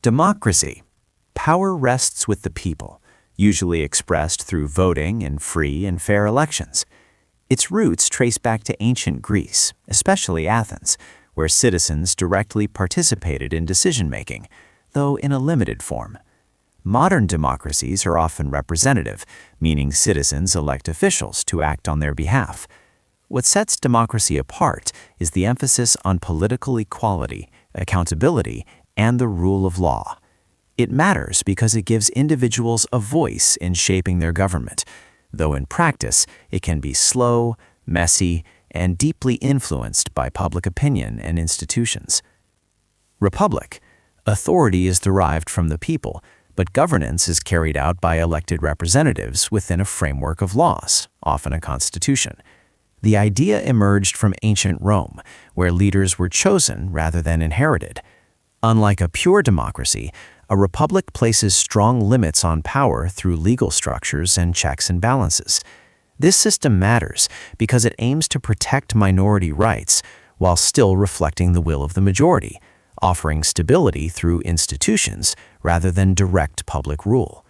Democracy. Power rests with the people, usually expressed through voting in free and fair elections. Its roots trace back to ancient Greece, especially Athens, where citizens directly participated in decision-making, though in a limited form. Modern democracies are often representative, meaning citizens elect officials to act on their behalf. What sets democracy apart is the emphasis on political equality, accountability, and the rule of law. It matters because it gives individuals a voice in shaping their government, though in practice it can be slow, messy, and deeply influenced by public opinion and institutions. Republic. Authority is derived from the people, but governance is carried out by elected representatives within a framework of laws, often a constitution. The idea emerged from ancient Rome, where leaders were chosen rather than inherited. Unlike a pure democracy, a republic places strong limits on power through legal structures and checks and balances. This system matters because it aims to protect minority rights while still reflecting the will of the majority, offering stability through institutions rather than direct public rule.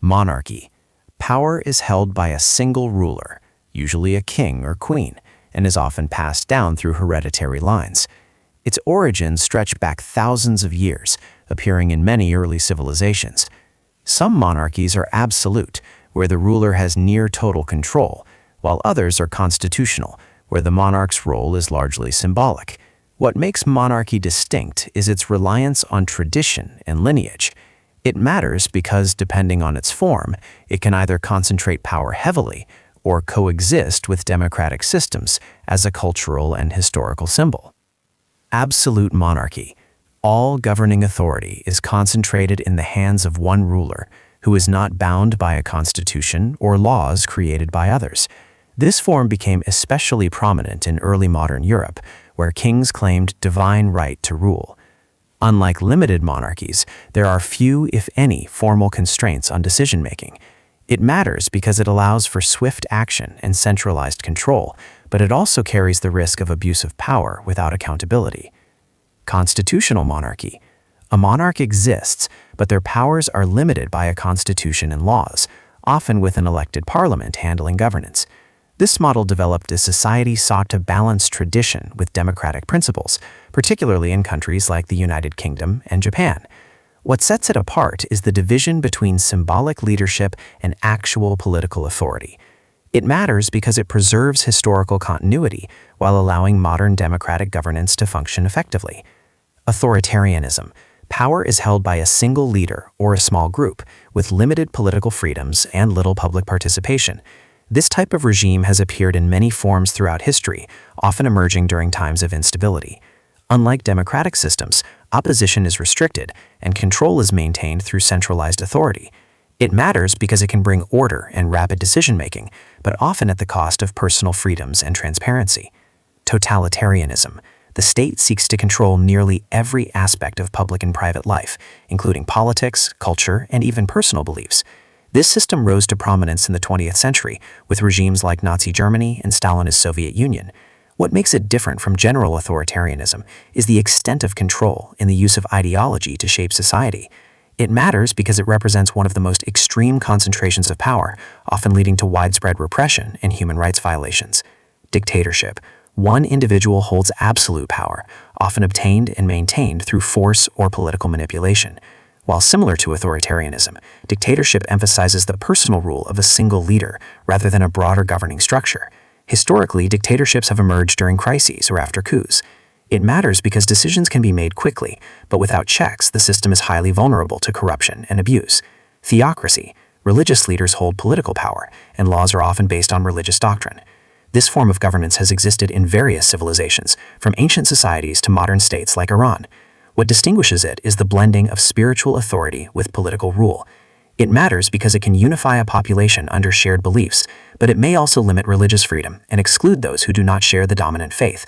Monarchy. Power is held by a single ruler, usually a king or queen, and is often passed down through hereditary lines. Its origins stretch back thousands of years, appearing in many early civilizations. Some monarchies are absolute, where the ruler has near total control, while others are constitutional, where the monarch's role is largely symbolic. What makes monarchy distinct is its reliance on tradition and lineage. It matters because, depending on its form, it can either concentrate power heavily or coexist with democratic systems as a cultural and historical symbol. Absolute monarchy. All governing authority is concentrated in the hands of one ruler, who is not bound by a constitution or laws created by others. This form became especially prominent in early modern Europe, where kings claimed divine right to rule. Unlike limited monarchies, there are few, if any, formal constraints on decision-making. It matters because it allows for swift action and centralized control, but it also carries the risk of abuse of power without accountability. Constitutional monarchy. A monarch exists, but their powers are limited by a constitution and laws, often with an elected parliament handling governance. This model developed as society sought to balance tradition with democratic principles, particularly in countries like the United Kingdom and Japan. What sets it apart is the division between symbolic leadership and actual political authority. It matters because it preserves historical continuity while allowing modern democratic governance to function effectively. Authoritarianism. Power is held by a single leader or a small group with limited political freedoms and little public participation. This type of regime has appeared in many forms throughout history, often emerging during times of instability. Unlike democratic systems, opposition is restricted and control is maintained through centralized authority. It matters because it can bring order and rapid decision-making, but often at the cost of personal freedoms and transparency. Totalitarianism. The state seeks to control nearly every aspect of public and private life, including politics, culture, and even personal beliefs. This system rose to prominence in the 20th century, with regimes like Nazi Germany and Stalinist Soviet Union. What makes it different from general authoritarianism is the extent of control and the use of ideology to shape society. It matters because it represents one of the most extreme concentrations of power, often leading to widespread repression and human rights violations. Dictatorship. One individual holds absolute power, often obtained and maintained through force or political manipulation. While similar to authoritarianism, dictatorship emphasizes the personal rule of a single leader rather than a broader governing structure. Historically, dictatorships have emerged during crises or after coups. It matters because decisions can be made quickly, but without checks, the system is highly vulnerable to corruption and abuse. Theocracy. Religious leaders hold political power, and laws are often based on religious doctrine. This form of governance has existed in various civilizations, from ancient societies to modern states like Iran. What distinguishes it is the blending of spiritual authority with political rule. It matters because it can unify a population under shared beliefs, but it may also limit religious freedom and exclude those who do not share the dominant faith.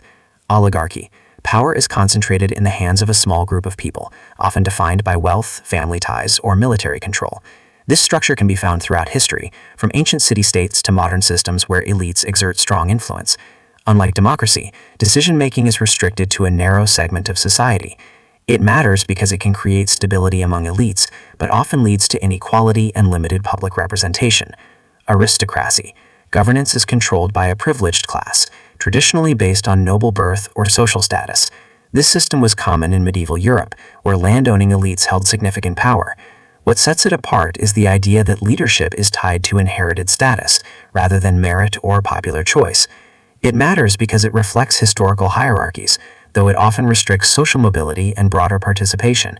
Oligarchy. Power is concentrated in the hands of a small group of people, often defined by wealth, family ties, or military control. This structure can be found throughout history, from ancient city-states to modern systems where elites exert strong influence. Unlike democracy, decision-making is restricted to a narrow segment of society. It matters because it can create stability among elites, but often leads to inequality and limited public representation. Aristocracy. Governance is controlled by a privileged class, traditionally based on noble birth or social status. This system was common in medieval Europe, where landowning elites held significant power. What sets it apart is the idea that leadership is tied to inherited status, rather than merit or popular choice. It matters because it reflects historical hierarchies, though it often restricts social mobility and broader participation.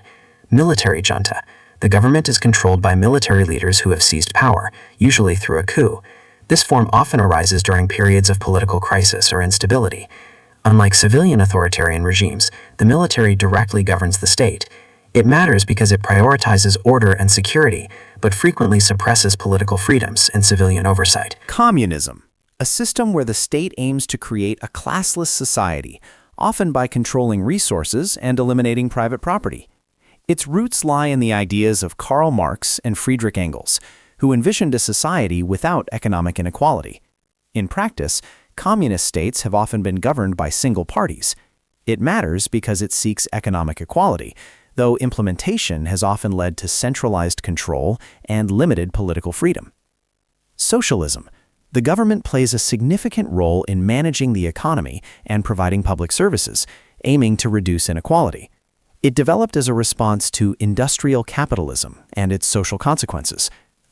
Military junta. The government is controlled by military leaders who have seized power, usually through a coup. This form often arises during periods of political crisis or instability. Unlike civilian authoritarian regimes, the military directly governs the state. It matters because it prioritizes order and security, but frequently suppresses political freedoms and civilian oversight. Communism, a system where the state aims to create a classless society, often by controlling resources and eliminating private property. Its roots lie in the ideas of Karl Marx and Friedrich Engels, who envisioned a society without economic inequality. In practice, communist states have often been governed by single parties. It matters because it seeks economic equality, though implementation has often led to centralized control and limited political freedom. Socialism. The government plays a significant role in managing the economy and providing public services, aiming to reduce inequality. It developed as a response to industrial capitalism and its social consequences.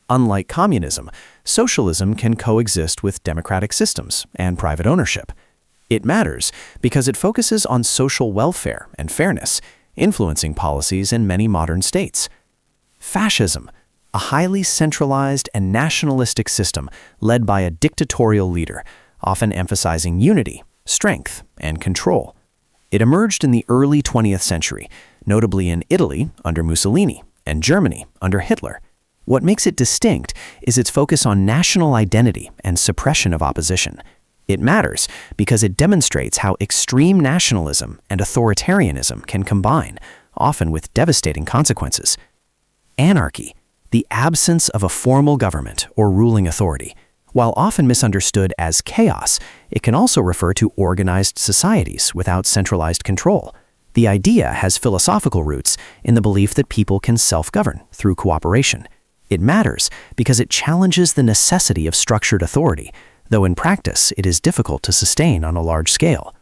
Unlike communism, socialism can coexist with democratic systems and private ownership. It matters because it focuses on social welfare and fairness, influencing policies in many modern states. Fascism, a highly centralized and nationalistic system led by a dictatorial leader, often emphasizing unity, strength, and control. It emerged in the early 20th century, notably in Italy under Mussolini and Germany under Hitler. What makes it distinct is its focus on national identity and suppression of opposition. It matters because it demonstrates how extreme nationalism and authoritarianism can combine, often with devastating consequences. Anarchy, the absence of a formal government or ruling authority. While often misunderstood as chaos, it can also refer to organized societies without centralized control. The idea has philosophical roots in the belief that people can self-govern through cooperation. It matters because it challenges the necessity of structured authority, though in practice it is difficult to sustain on a large scale.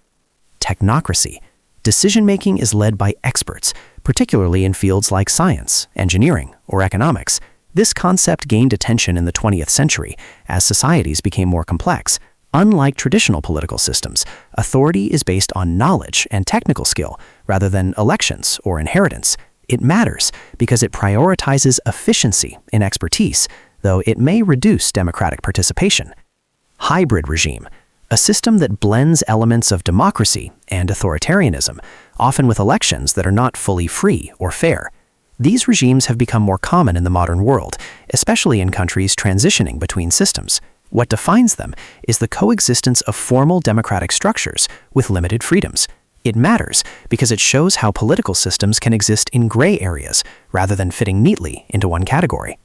Technocracy. Decision-making is led by experts, particularly in fields like science, engineering, or economics. This concept gained attention in the 20th century as societies became more complex. Unlike traditional political systems, authority is based on knowledge and technical skill rather than elections or inheritance. It matters because it prioritizes efficiency in expertise, though it may reduce democratic participation. Hybrid regime, a system that blends elements of democracy and authoritarianism, often with elections that are not fully free or fair. These regimes have become more common in the modern world, especially in countries transitioning between systems. What defines them is the coexistence of formal democratic structures with limited freedoms. It matters because it shows how political systems can exist in gray areas rather than fitting neatly into one category.